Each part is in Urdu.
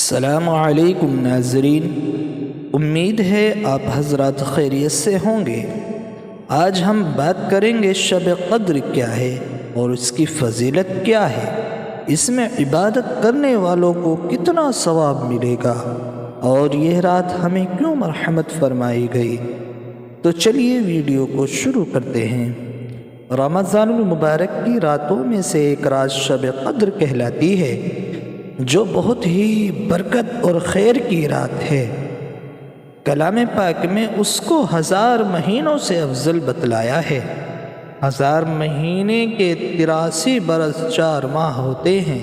السلام علیکم ناظرین، امید ہے آپ حضرات خیریت سے ہوں گے۔ آج ہم بات کریں گے شب قدر کیا ہے اور اس کی فضیلت کیا ہے، اس میں عبادت کرنے والوں کو کتنا ثواب ملے گا اور یہ رات ہمیں کیوں مرحمت فرمائی گئی۔ تو چلیے ویڈیو کو شروع کرتے ہیں۔ رمضان المبارک کی راتوں میں سے ایک رات شب قدر کہلاتی ہے، جو بہت ہی برکت اور خیر کی رات ہے۔ کلام پاک میں اس کو 1000 مہینوں سے افضل بتلایا ہے۔ 1000 مہینے کے 83 برس 4 ماہ ہوتے ہیں۔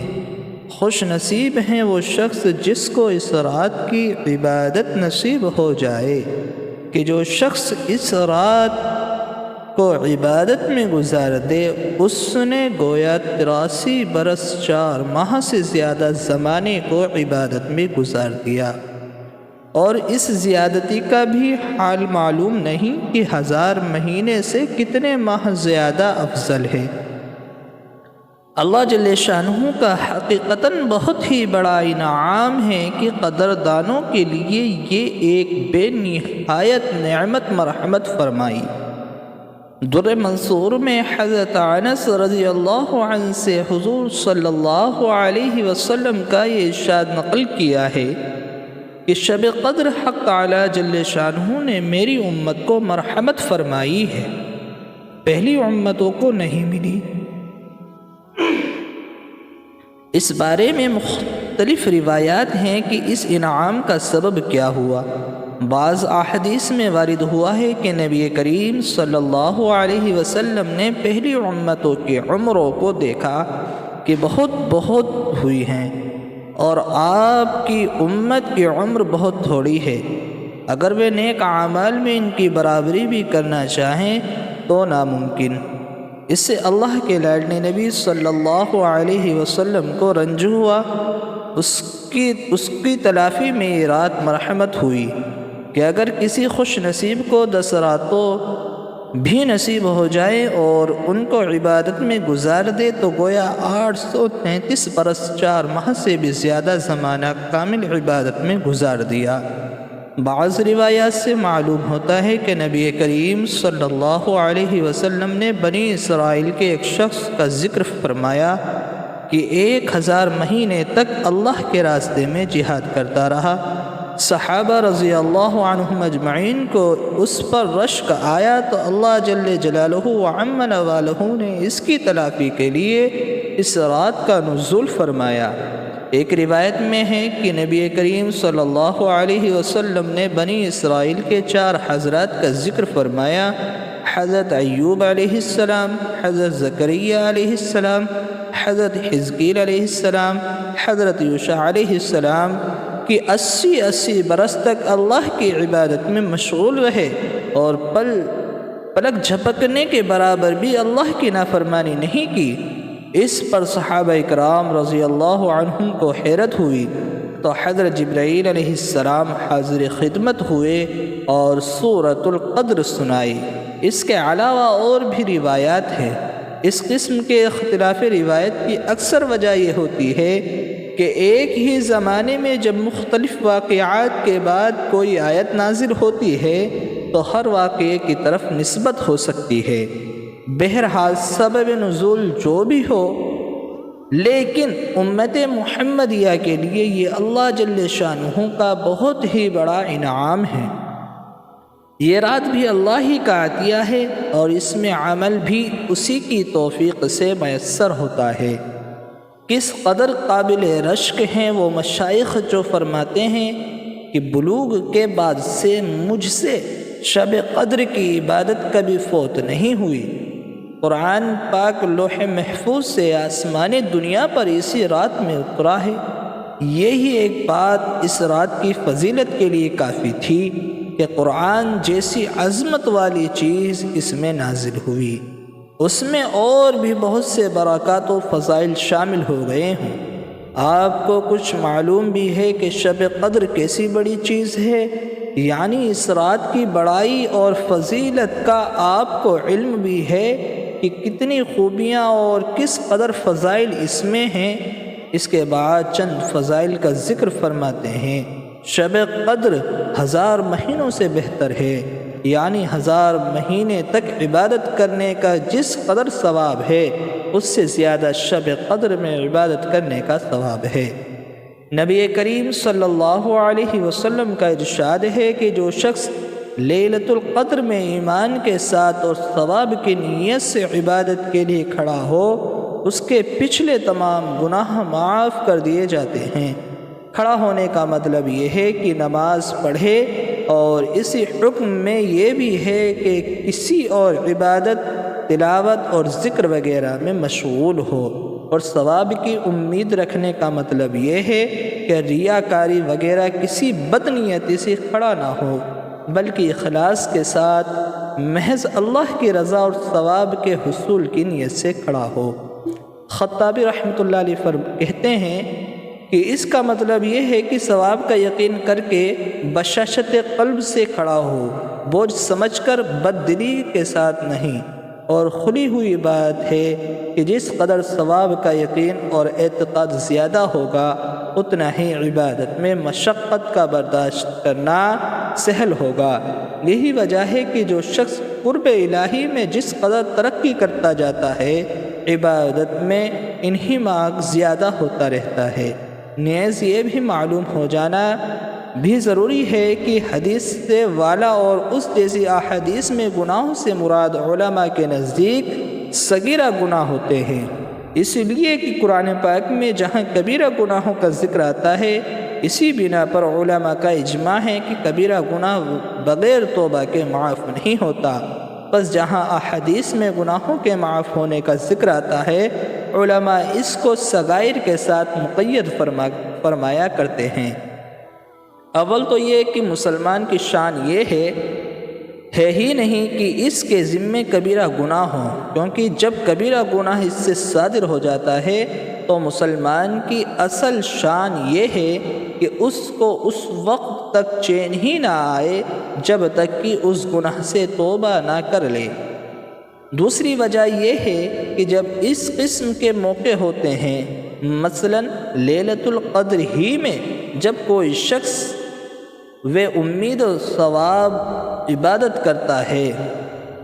خوش نصیب ہیں وہ شخص جس کو اس رات کی عبادت نصیب ہو جائے، کہ جو شخص اس رات کو عبادت میں گزار دے، اس نے گویا 83 برس 4 ماہ سے زیادہ زمانے کو عبادت میں گزار دیا، اور اس زیادتی کا بھی حال معلوم نہیں کہ 1000 مہینے سے کتنے ماہ زیادہ افضل ہے۔ اللہ جل شانہ کا حقیقتاً بہت ہی بڑا انعام ہے کہ قدردانوں کے لیے یہ ایک بے نہایت نعمت مرحمت فرمائی۔ در منصور میں حضرت انس رضی اللہ عنہ سے حضور صلی اللہ علیہ وسلم کا یہ ارشاد نقل کیا ہے کہ شب قدر حق تعالی جل شانہ نے میری امت کو مرحمت فرمائی ہے، پہلی امتوں کو نہیں ملی۔ اس بارے میں مختلف روایات ہیں کہ اس انعام کا سبب کیا ہوا۔ بعض احادیث میں وارد ہوا ہے کہ نبی کریم صلی اللہ علیہ وسلم نے پہلی امتوں کی عمروں کو دیکھا کہ بہت ہوئی ہیں، اور آپ کی امت کی عمر بہت تھوڑی ہے۔ اگر وہ نیک اعمال میں ان کی برابری بھی کرنا چاہیں تو ناممکن۔ اس سے اللہ کے لاڈلے نبی صلی اللہ علیہ وسلم کو رنج ہوا۔ اس کی تلافی میں یہ رات مرحمت ہوئی کہ اگر کسی خوش نصیب کو 10 راتوں بھی نصیب ہو جائے اور ان کو عبادت میں گزار دے تو گویا 833 برس 4 ماہ سے بھی زیادہ زمانہ کامل عبادت میں گزار دیا۔ بعض روایات سے معلوم ہوتا ہے کہ نبی کریم صلی اللہ علیہ وسلم نے بنی اسرائیل کے ایک شخص کا ذکر فرمایا کہ 1000 مہینے تک اللہ کے راستے میں جہاد کرتا رہا۔ صحابہ رضی اللہ عنہم اجمعین کو اس پر رشک آیا تو اللہ جل جلالہ وعم نوالہ نے اس کی تلافی کے لیے اس رات کا نزول فرمایا۔ ایک روایت میں ہے کہ نبی کریم صلی اللہ علیہ وسلم نے بنی اسرائیل کے 4 حضرات کا ذکر فرمایا: حضرت ایوب علیہ السلام، حضرت زکریا علیہ السلام، حضرت حزقیل علیہ السلام، حضرت یوشع علیہ السلام، کہ 80 برس تک اللہ کی عبادت میں مشغول رہے اور پلک جھپکنے کے برابر بھی اللہ کی نافرمانی نہیں کی۔ اس پر صحابہ اکرام رضی اللہ عنہم کو حیرت ہوئی تو حضرت جبرائیل علیہ السلام حاضر خدمت ہوئے اور سورۃ القدر سنائی۔ اس کے علاوہ اور بھی روایات ہیں۔ اس قسم کے اختلاف روایت کی اکثر وجہ یہ ہوتی ہے کہ ایک ہی زمانے میں جب مختلف واقعات کے بعد کوئی آیت نازل ہوتی ہے تو ہر واقعے کی طرف نسبت ہو سکتی ہے۔ بہرحال سبب نزول جو بھی ہو، لیکن امت محمدیہ کے لیے یہ اللہ جل شانہ کا بہت ہی بڑا انعام ہے۔ یہ رات بھی اللہ ہی کا عطیہ ہے اور اس میں عمل بھی اسی کی توفیق سے میسر ہوتا ہے۔ کس قدر قابل رشک ہیں وہ مشائخ جو فرماتے ہیں کہ بلوغ کے بعد سے مجھ سے شب قدر کی عبادت کبھی فوت نہیں ہوئی۔ قرآن پاک لوح محفوظ سے آسمان دنیا پر اسی رات میں اترا ہے۔ یہی ایک بات اس رات کی فضیلت کے لیے کافی تھی کہ قرآن جیسی عظمت والی چیز اس میں نازل ہوئی۔ اس میں اور بھی بہت سے برکات و فضائل شامل ہو گئے ہوں۔ آپ کو کچھ معلوم بھی ہے کہ شب قدر کیسی بڑی چیز ہے، یعنی اس رات کی بڑائی اور فضیلت کا آپ کو علم بھی ہے کہ کتنی خوبیاں اور کس قدر فضائل اس میں ہیں۔ اس کے بعد چند فضائل کا ذکر فرماتے ہیں۔ شب قدر 1000 مہینوں سے بہتر ہے، یعنی 1000 مہینے تک عبادت کرنے کا جس قدر ثواب ہے اس سے زیادہ شب قدر میں عبادت کرنے کا ثواب ہے۔ نبی کریم صلی اللہ علیہ وسلم کا ارشاد ہے کہ جو شخص لیلۃ القدر میں ایمان کے ساتھ اور ثواب کی نیت سے عبادت کے لیے کھڑا ہو، اس کے پچھلے تمام گناہ معاف کر دیے جاتے ہیں۔ کھڑا ہونے کا مطلب یہ ہے کہ نماز پڑھے، اور اسی حکم میں یہ بھی ہے کہ کسی اور عبادت، تلاوت اور ذکر وغیرہ میں مشغول ہو، اور ثواب کی امید رکھنے کا مطلب یہ ہے کہ ریاکاری وغیرہ کسی بدنیتی سے کھڑا نہ ہو، بلکہ اخلاص کے ساتھ محض اللہ کی رضا اور ثواب کے حصول کی نیت سے کھڑا ہو۔ خطابی رحمۃ اللہ علیہ کہتے ہیں کہ اس کا مطلب یہ ہے کہ ثواب کا یقین کر کے بشاشت قلب سے کھڑا ہو، بوجھ سمجھ کر بد دلی کے ساتھ نہیں، اور کھلی ہوئی بات ہے کہ جس قدر ثواب کا یقین اور اعتقاد زیادہ ہوگا اتنا ہی عبادت میں مشقت کا برداشت کرنا سہل ہوگا۔ یہی وجہ ہے کہ جو شخص قرب الہی میں جس قدر ترقی کرتا جاتا ہے، عبادت میں انہماک زیادہ ہوتا رہتا ہے۔ نیز یہ بھی معلوم ہو جانا بھی ضروری ہے کہ حدیث سے والا اور اس جیسی احادیث میں گناہوں سے مراد علماء کے نزدیک صغیرہ گناہ ہوتے ہیں، اس لیے کہ قرآن پاک میں جہاں کبیرہ گناہوں کا ذکر آتا ہے، اسی بنا پر علماء کا اجماع ہے کہ کبیرہ گناہ بغیر توبہ کے معاف نہیں ہوتا۔ بس جہاں احادیث میں گناہوں کے معاف ہونے کا ذکر آتا ہے، علماء اس کو صغائر کے ساتھ مقید فرمایا کرتے ہیں۔ اول تو یہ کہ مسلمان کی شان یہ ہے ہی نہیں کہ اس کے ذمے کبیرہ گناہ ہوں، کیونکہ جب کبیرہ گناہ اس سے صادر ہو جاتا ہے تو مسلمان کی اصل شان یہ ہے کہ اس کو اس وقت تک چین ہی نہ آئے جب تک کہ اس گناہ سے توبہ نہ کر لے۔ دوسری وجہ یہ ہے کہ جب اس قسم کے موقع ہوتے ہیں، مثلا لیلۃ القدر ہی میں جب کوئی شخص امید و ثواب عبادت کرتا ہے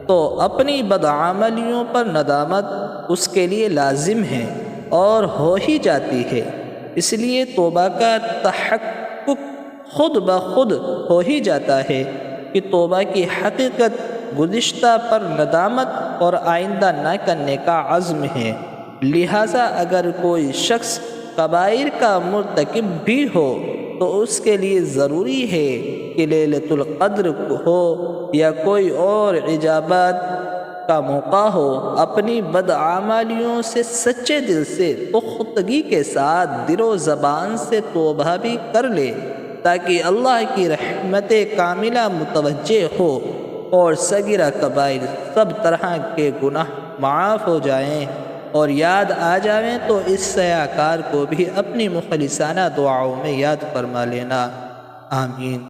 تو اپنی بدعملیوں پر ندامت اس کے لیے لازم ہے اور ہو ہی جاتی ہے، اس لیے توبہ کا تحقق خود بخود ہو ہی جاتا ہے کہ توبہ کی حقیقت گزشتہ پر ندامت اور آئندہ نہ کرنے کا عزم ہے۔ لہٰذا اگر کوئی شخص کبائر کا مرتکب بھی ہو تو اس کے لیے ضروری ہے کہ لیلۃ القدر ہو یا کوئی اور اجابت کا موقع ہو، اپنی بدعمالیوں سے سچے دل سے پختگی کے ساتھ دل و زبان سے توبہ بھی کر لے، تاکہ اللہ کی رحمت کاملہ متوجہ ہو اور صغیرہ کبائر سب طرح کے گناہ معاف ہو جائیں اور یاد آ جائیں تو اس سیاہ کار کو بھی اپنی مخلصانہ دعاؤں میں یاد فرما لینا۔ آمین۔